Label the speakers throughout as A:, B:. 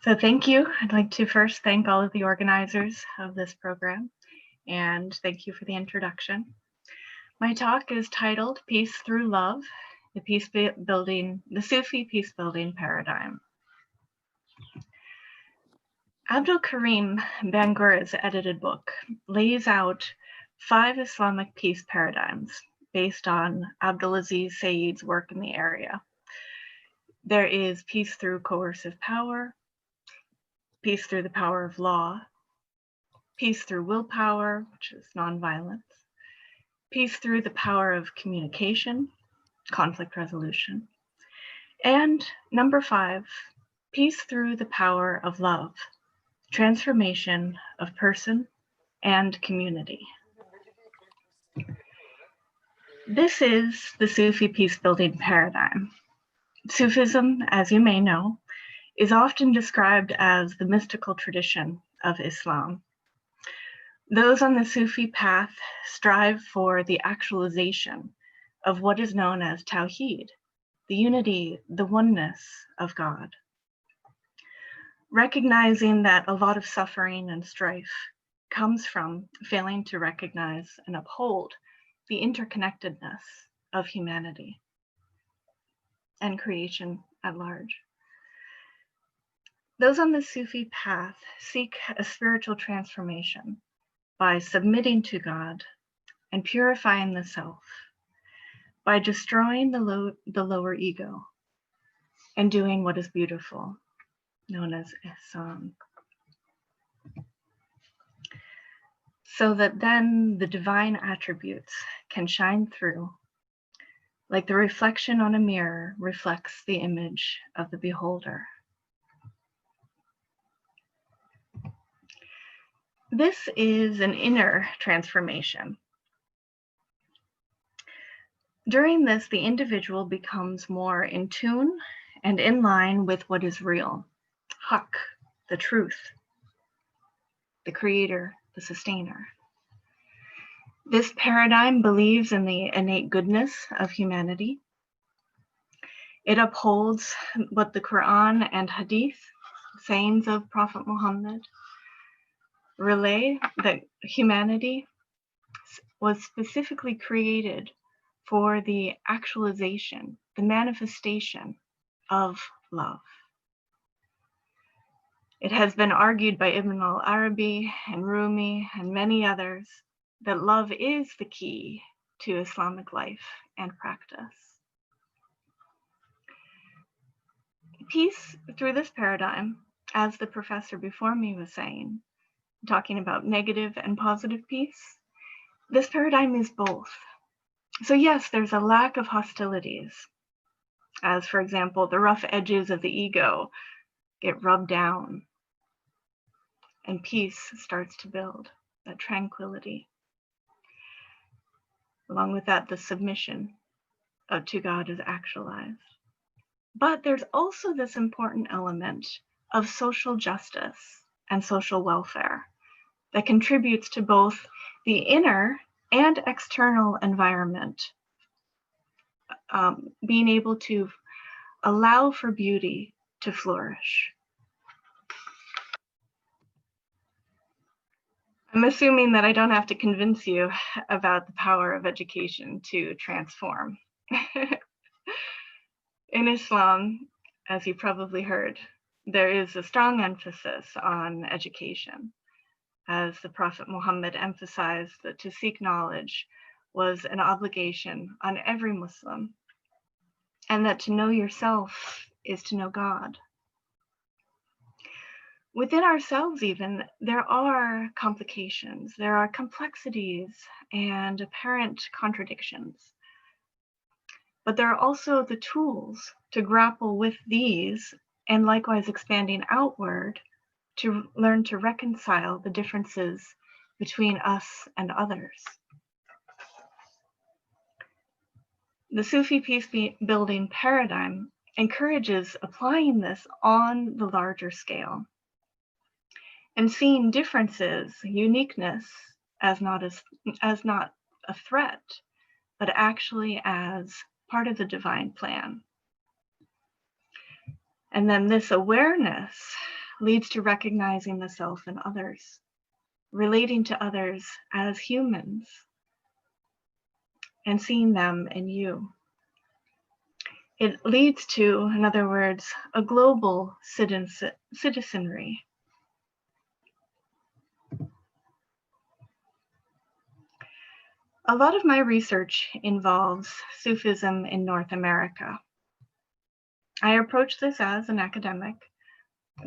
A: So thank you. I'd like to first thank all of the organizers of this program, and thank you for the introduction. My talk is titled Peace Through Love, the Sufi Peace Building Paradigm. Abdul Karim Bangur's edited book lays out 5 Islamic peace paradigms based on Abdulaziz Said's work in the area. There is peace through coercive power, peace through the power of law, peace through willpower, which is nonviolence, peace through the power of communication, conflict resolution, and number 5, peace through the power of love, transformation of person and community. This is the Sufi peace building paradigm. Sufism, as you may know, is often described as the mystical tradition of Islam. Those on the Sufi path strive for the actualization of what is known as Tawheed, the unity, the oneness of God. Recognizing that a lot of suffering and strife comes from failing to recognize and uphold the interconnectedness of humanity and creation at large. Those on the Sufi path seek a spiritual transformation by submitting to God and purifying the self, by destroying the lower ego and doing what is beautiful, known as ihsan, so that then the divine attributes can shine through, like the reflection on a mirror reflects the image of the beholder. This is an inner transformation. During this, the individual becomes more in tune and in line with what is real, Haq, the truth, the creator, the sustainer. This paradigm believes in the innate goodness of humanity. It upholds what the Quran and Hadith, sayings of Prophet Muhammad, relay, that humanity was specifically created for the actualization, the manifestation of love. It has been argued by Ibn al-Arabi and Rumi and many others that love is the key to Islamic life and practice. Peace through this paradigm, as the professor before me was saying, talking about negative and positive peace, this paradigm is both. So yes, there's a lack of hostilities, as for example, the rough edges of the ego get rubbed down and peace starts to build, that tranquility. Along with that, the submission to God is actualized. But there's also this important element of social justice and social welfare that contributes to both the inner and external environment, being able to allow for beauty to flourish. I'm assuming that I don't have to convince you about the power of education to transform. In Islam, as you probably heard, there is a strong emphasis on education, as the Prophet Muhammad emphasized that to seek knowledge was an obligation on every Muslim, and that to know yourself is to know God. Within ourselves even, there are complications, there are complexities and apparent contradictions. But there are also the tools to grapple with these, and likewise expanding outward to learn to reconcile the differences between us and others. The Sufi peace building paradigm encourages applying this on the larger scale and seeing differences, uniqueness, as not a threat, but actually as part of the divine plan. And then this awareness leads to recognizing the self in others, relating to others as humans, and seeing them in you. It leads to, in other words, a global citizenry. A lot of my research involves Sufism in North America. I approach this as an academic,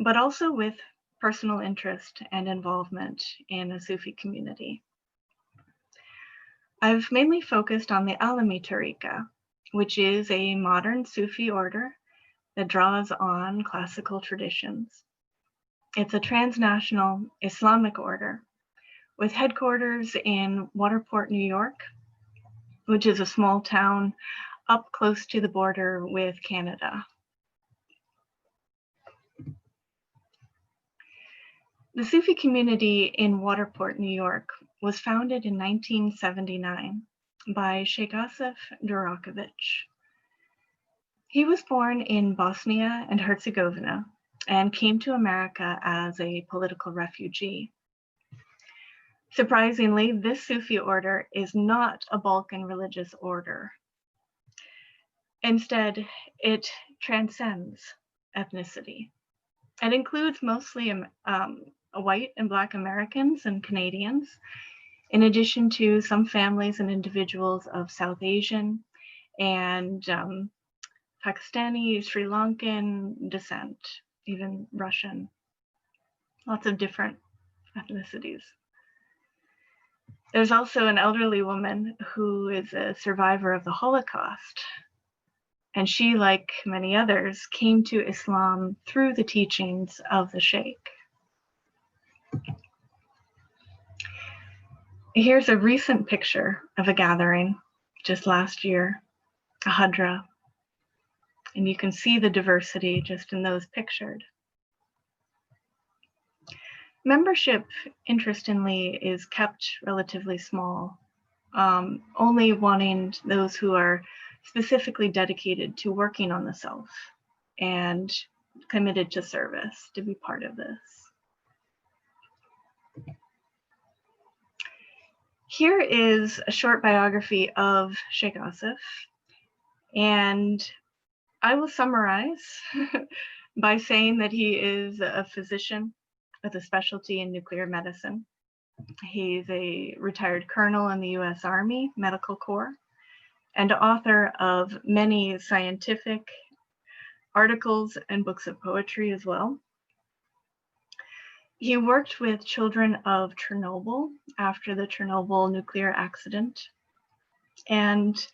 A: but also with personal interest and involvement in a Sufi community. I've mainly focused on the Alamy Tariqa, which is a modern Sufi order that draws on classical traditions. It's a transnational Islamic order with headquarters in Waterport, New York, which is a small town up close to the border with Canada. The Sufi community in Waterport, New York, was founded in 1979 by Sheikh Asif Durakovic. He was born in Bosnia and Herzegovina and came to America as a political refugee. Surprisingly, this Sufi order is not a Balkan religious order. Instead, it transcends ethnicity. It includes mostly white and Black Americans and Canadians, in addition to some families and individuals of South Asian and Pakistani, Sri Lankan descent, even Russian, lots of different ethnicities. There's also an elderly woman who is a survivor of the Holocaust, and she, like many others, came to Islam through the teachings of the Sheikh. Here's a recent picture of a gathering just last year, a Hadra, and you can see the diversity just in those pictured. Membership, interestingly, is kept relatively small, only wanting those who are specifically dedicated to working on the self and committed to service to be part of this. Here is a short biography of Sheikh Asif, and I will summarize by saying that he is a physician with a specialty in nuclear medicine. He's a retired colonel in the U.S. Army Medical Corps and author of many scientific articles and books of poetry as well. He worked with children of Chernobyl after the Chernobyl nuclear accident and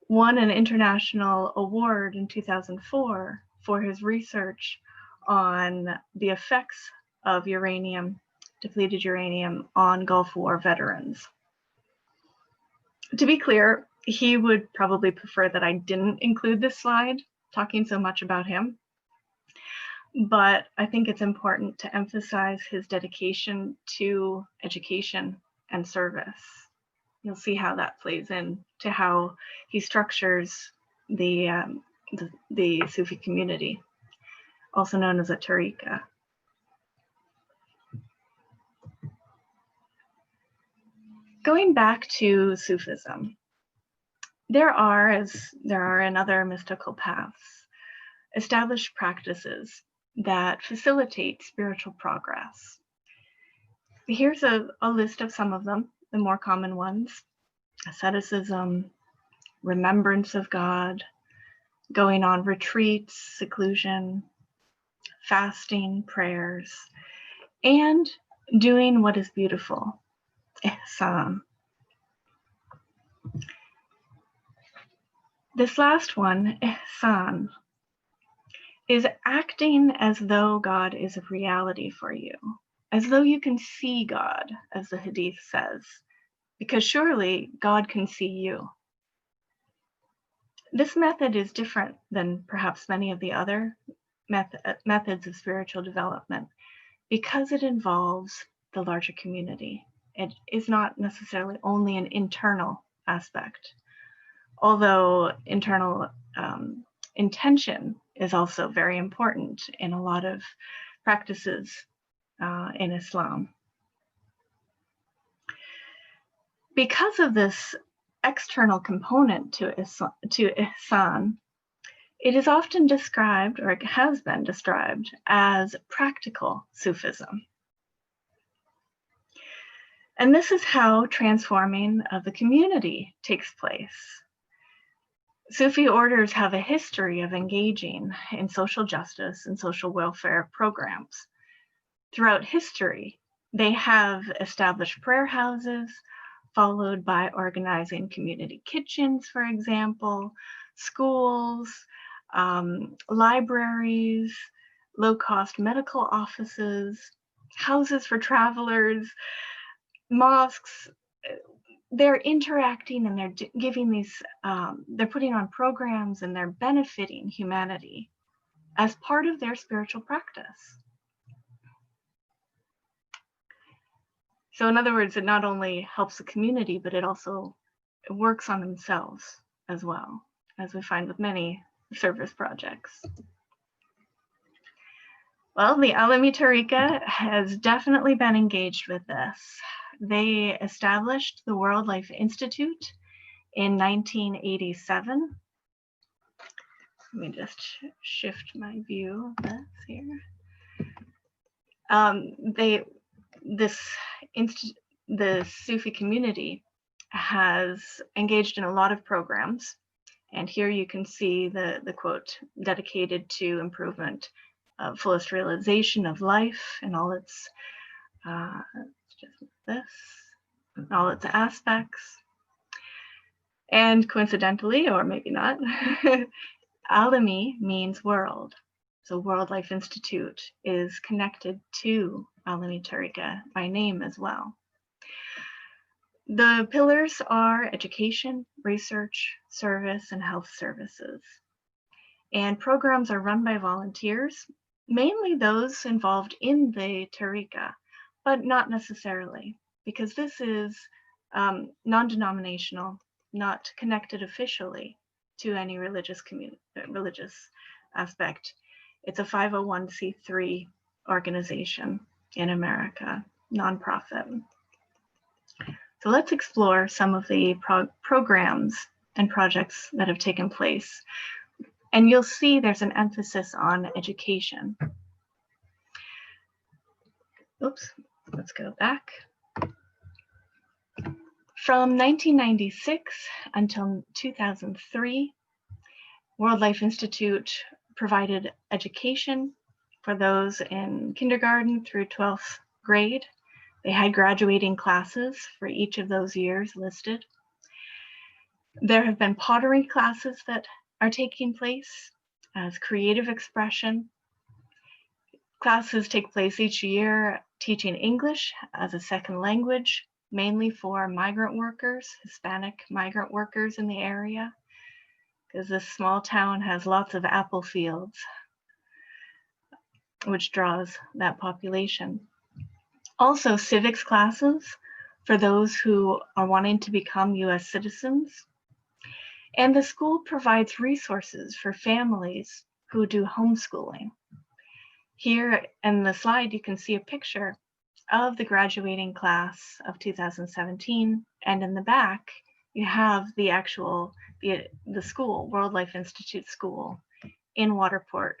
A: won an international award in 2004 for his research on the effects of uranium, depleted uranium, on Gulf War veterans. To be clear, he would probably prefer that I didn't include this slide, talking so much about him. But I think it's important to emphasize his dedication to education and service. You'll see how that plays in to how he structures the Sufi community, also known as a Tariqa. Going back to Sufism, there are, as there are in other mystical paths, established practices that facilitate spiritual progress. Here's a list of some of them, the more common ones: asceticism, remembrance of God, going on retreats, seclusion, fasting, prayers, and doing what is beautiful, ihsan. This last one, ihsan, is acting as though God is a reality for you, as though you can see God, as the Hadith says, because surely God can see you. This method is different than perhaps many of the other methods of spiritual development because it involves the larger community. It is not necessarily only an internal aspect, although internal intention is also very important in a lot of practices in Islam. Because of this external component to ihsan, it is often described, or it has been described, as practical Sufism. And this is how transforming of the community takes place. Sufi orders have a history of engaging in social justice and social welfare programs. Throughout history, they have established prayer houses, followed by organizing community kitchens, for example, schools, libraries, low-cost medical offices, houses for travelers, mosques. They're interacting and they're giving these, they're putting on programs and they're benefiting humanity as part of their spiritual practice. So in other words, it not only helps the community, but it also works on themselves as well, as we find with many service projects. Well, the Alamy Tariqa has definitely been engaged with this. They established the World Life Institute in 1987. Let me just shift my view of this here. The Sufi community has engaged in a lot of programs, and here you can see the quote dedicated to improvement of fullest realization of life and all its all its aspects. And coincidentally, or maybe not, Alamy means world. So World Life Institute is connected to Alamy Tariqa by name as well. The pillars are education, research, service, and health services. And programs are run by volunteers, mainly those involved in the Tariqa, but not necessarily, because this is non-denominational, not connected officially to any religious aspect. It's a 501c3 organization in America, nonprofit. So let's explore some of the programs and projects that have taken place. And you'll see there's an emphasis on education. Oops, let's go back. From 1996 until 2003, World Life Institute provided education for those in kindergarten through 12th grade. They had graduating classes for each of those years listed. There have been pottery classes that are taking place as creative expression. Classes take place each year teaching English as a second language, mainly for migrant workers, Hispanic migrant workers in the area, because this small town has lots of apple fields, which draws that population. Also, civics classes for those who are wanting to become US citizens. And the school provides resources for families who do homeschooling. Here in the slide, you can see a picture of the graduating class of 2017. And in the back, you have the actual, the school, World Life Institute School in Waterport,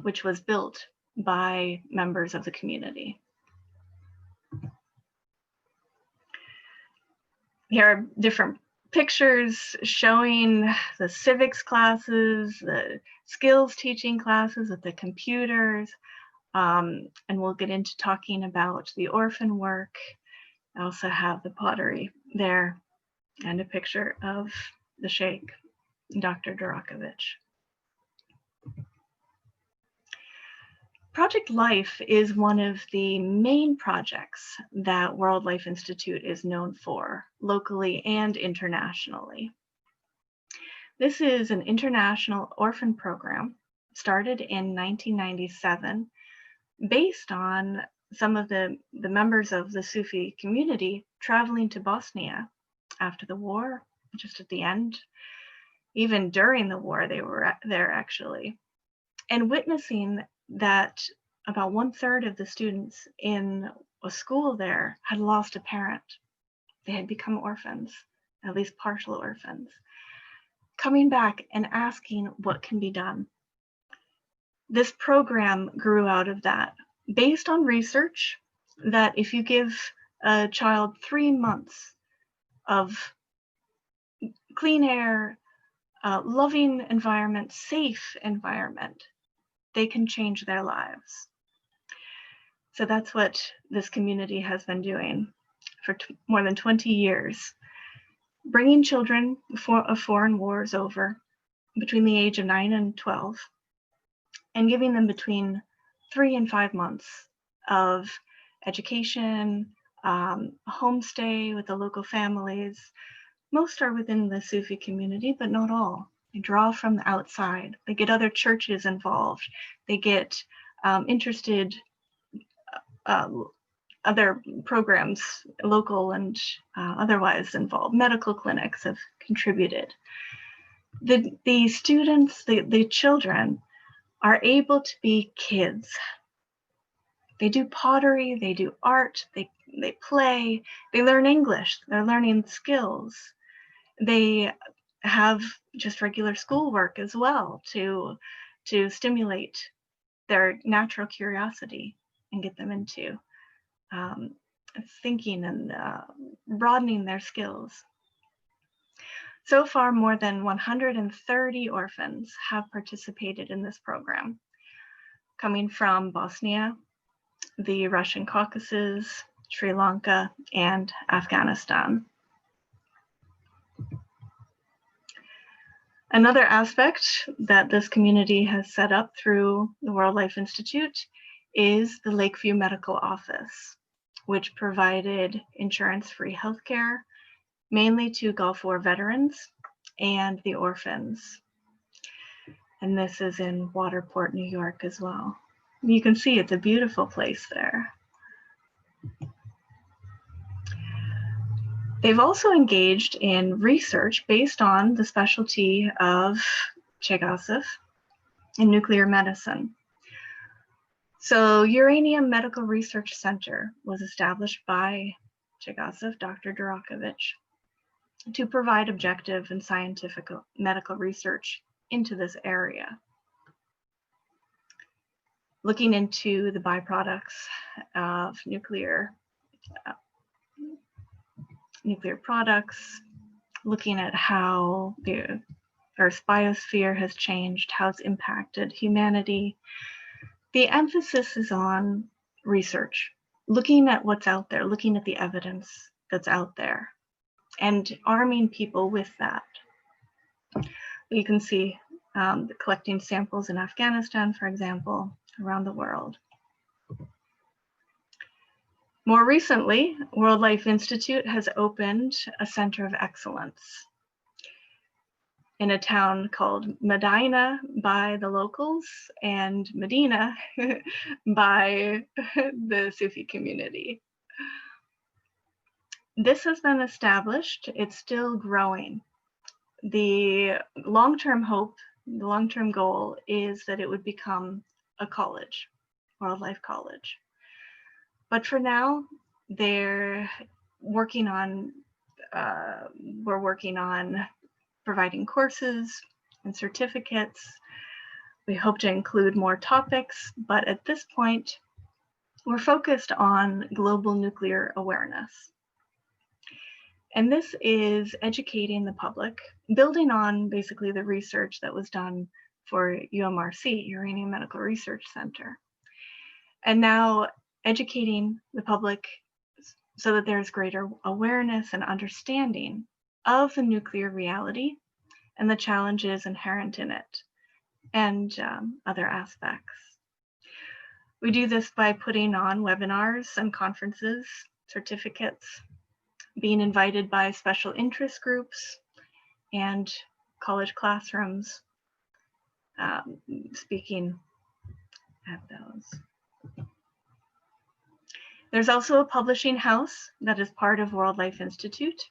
A: which was built by members of the community. Here are different pictures showing the civics classes, the skills teaching classes with the computers, and we'll get into talking about the orphan work. I also have the pottery there and a picture of the Sheikh, Dr. Durakovic. Project Life is one of the main projects that World Life Institute is known for, locally and internationally. This is an international orphan program started in 1997 based on some of the members of the Sufi community traveling to Bosnia after the war, just at the end. Even during the war, they were there actually, and witnessing that about 1/3 of the students in a school there had lost a parent. They had become orphans, at least partial orphans. Coming back and asking what can be done. This program grew out of that, based on research that if you give a child 3 months of clean air, loving environment, safe environment, they can change their lives. So that's what this community has been doing for more than 20 years, bringing children of foreign wars over between the age of 9 and 12, and giving them between 3 and 5 months of education, homestay with the local families. Most are within the Sufi community, but not all. They draw from the outside. They get other churches involved. They get interested other programs, local and otherwise involved. Medical clinics have contributed. The students, the children, are able to be kids. They do pottery, they do art, they play, they learn English, they're learning skills. They have just regular schoolwork as well to stimulate their natural curiosity and get them into thinking and broadening their skills. So far, more than 130 orphans have participated in this program, coming from Bosnia, the Russian Caucasus, Sri Lanka, and Afghanistan. Another aspect that this community has set up through the World Life Institute is the Lakeview Medical Office, which provided insurance-free healthcare, mainly to Gulf War veterans and the orphans. And this is in Waterport, New York as well. You can see it's a beautiful place there. They've also engaged in research based on the specialty of Sheikh Asif in nuclear medicine. So Uranium Medical Research Center was established by Sheikh Asif, Dr. Durakovic, to provide objective and scientific medical research into this area, looking into the byproducts of nuclear products, looking at how the Earth's biosphere has changed, how it's impacted humanity. The emphasis is on research, looking at what's out there, looking at the evidence that's out there, and arming people with that. You can see collecting samples in Afghanistan, for example, around the world. More recently, World Life Institute has opened a center of excellence in a town called Medina by the locals and Medina by the Sufi community. This has been established, it's still growing. The long-term hope, the long-term goal is that it would become a college, World Life College. But for now, they're working on, we're working on providing courses and certificates. We hope to include more topics, but at this point, we're focused on global nuclear awareness. And this is educating the public, building on basically the research that was done for UMRC, Uranium Medical Research Center. And now educating the public so that there's greater awareness and understanding of the nuclear reality and the challenges inherent in it, and other aspects. We do this by putting on webinars and conferences, certificates, being invited by special interest groups and college classrooms, speaking at those. There's also a publishing house that is part of World Life Institute.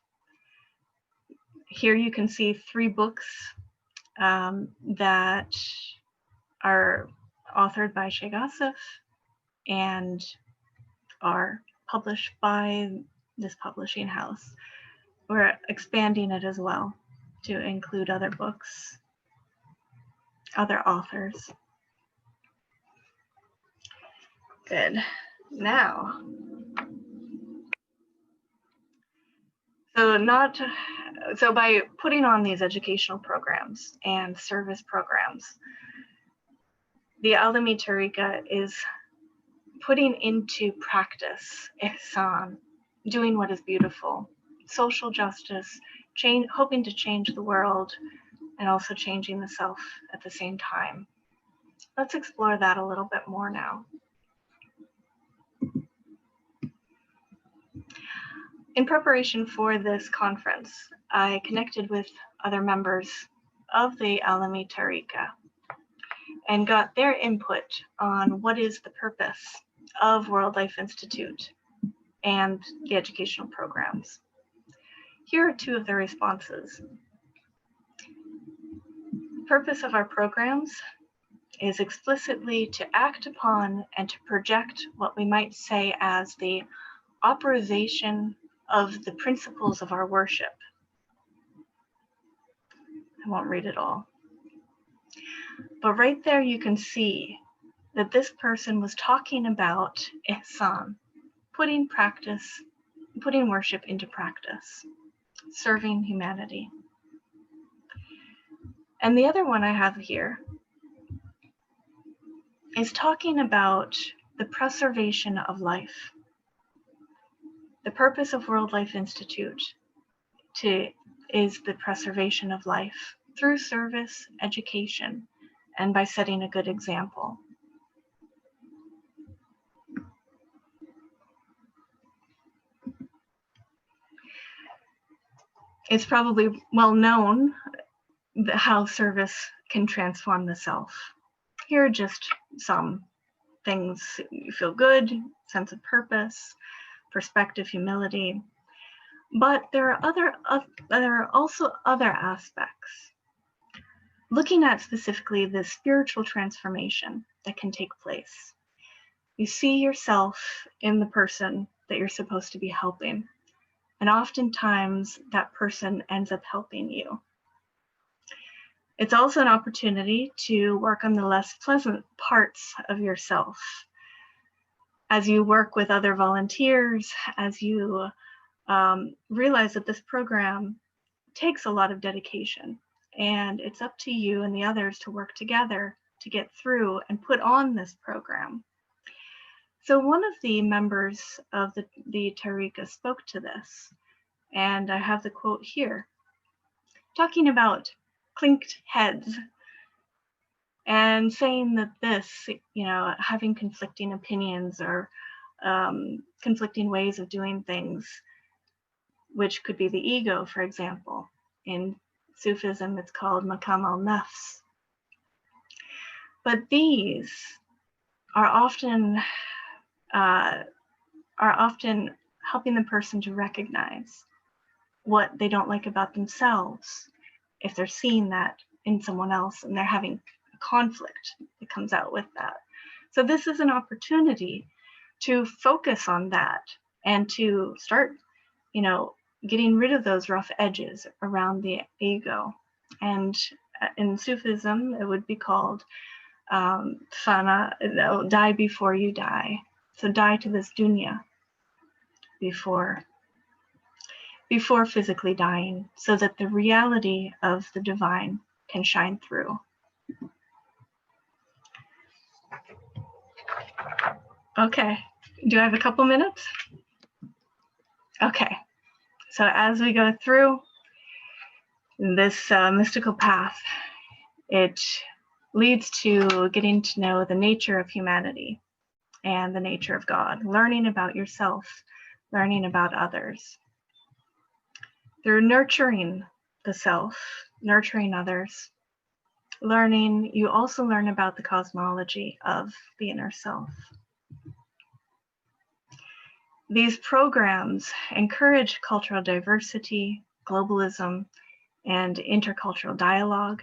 A: Here you can see 3 books that are authored by Sheikh Asif and are published by this publishing house. We're expanding it as well to include other books, other authors. Good. Now, so by putting on these educational programs and service programs, the Alamy Tariqa is putting into practice ihsan, doing what is beautiful, social justice, hoping to change the world, and also changing the self at the same time. Let's explore that a little bit more now. In preparation for this conference, I connected with other members of the Alamy Tariqa and got their input on what is the purpose of World Life Institute and the educational programs. Here are two of their responses. The purpose of our programs is explicitly to act upon and to project what we might say as the operation of the principles of our worship. I won't read it all. But right there you can see that this person was talking about ihsan, putting worship into practice, serving humanity. And the other one I have here is talking about the preservation of life. The purpose of World Life Institute is the preservation of life through service, education, and by setting a good example. It's probably well known how service can transform the self. Here are just some things. You feel good, sense of purpose, perspective, humility. But there are also other aspects. Looking at specifically the spiritual transformation that can take place. You see yourself in the person that you're supposed to be helping. And oftentimes that person ends up helping you. It's also an opportunity to work on the less pleasant parts of yourself. As you work with other volunteers, as you realize that this program takes a lot of dedication, and it's up to you and the others to work together to get through and put on this program. So one of the members of the Tariqa spoke to this, and I have the quote here, talking about clinked heads and saying that this, having conflicting opinions or conflicting ways of doing things, which could be the ego, for example. In Sufism, it's called maqam al-nafs. But these are often helping the person to recognize what they don't like about themselves if they're seeing that in someone else and they're having a conflict that comes out with that. So this is an opportunity to focus on that and to start, getting rid of those rough edges around the ego. And in Sufism, it would be called fana, die before you die. So die to this dunya before physically dying, so that the reality of the divine can shine through. Okay, do I have a couple minutes? Okay, so as we go through this mystical path, it leads to getting to know the nature of humanity and the nature of God, learning about yourself, learning about others. Through nurturing the self, nurturing others, you also learn about the cosmology of the inner self. These programs encourage cultural diversity, globalism, and intercultural dialogue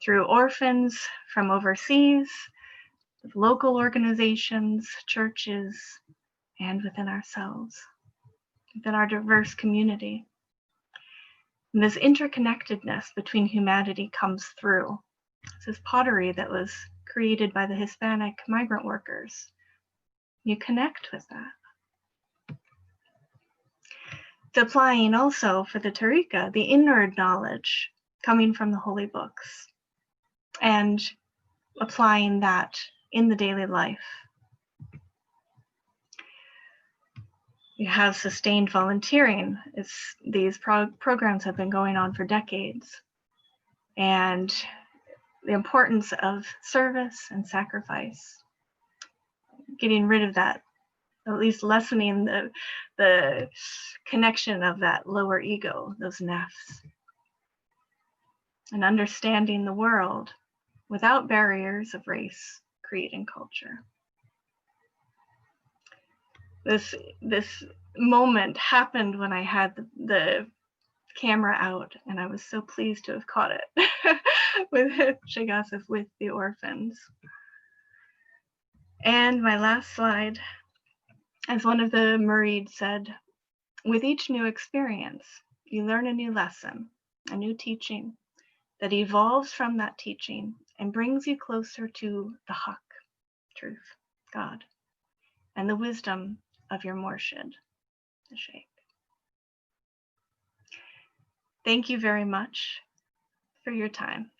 A: through orphans from overseas with local organizations, churches, and within ourselves, within our diverse community. And this interconnectedness between humanity comes through. This pottery that was created by the Hispanic migrant workers. You connect with that. It's applying also for the Tariqa, the inward knowledge coming from the holy books, and applying that in the daily life. You have sustained volunteering. These programs have been going on for decades. And the importance of service and sacrifice, getting rid of that, at least lessening the connection of that lower ego, those nefs, and understanding the world without barriers of race, creed, and culture. This moment happened when I had the camera out, and I was so pleased to have caught it with Shagasif with the orphans. And my last slide, as one of the Murid said, with each new experience, you learn a new lesson, a new teaching that evolves from that teaching and brings you closer to the Haq, truth, God, and the wisdom of your Murshid, the Sheikh. Thank you very much for your time.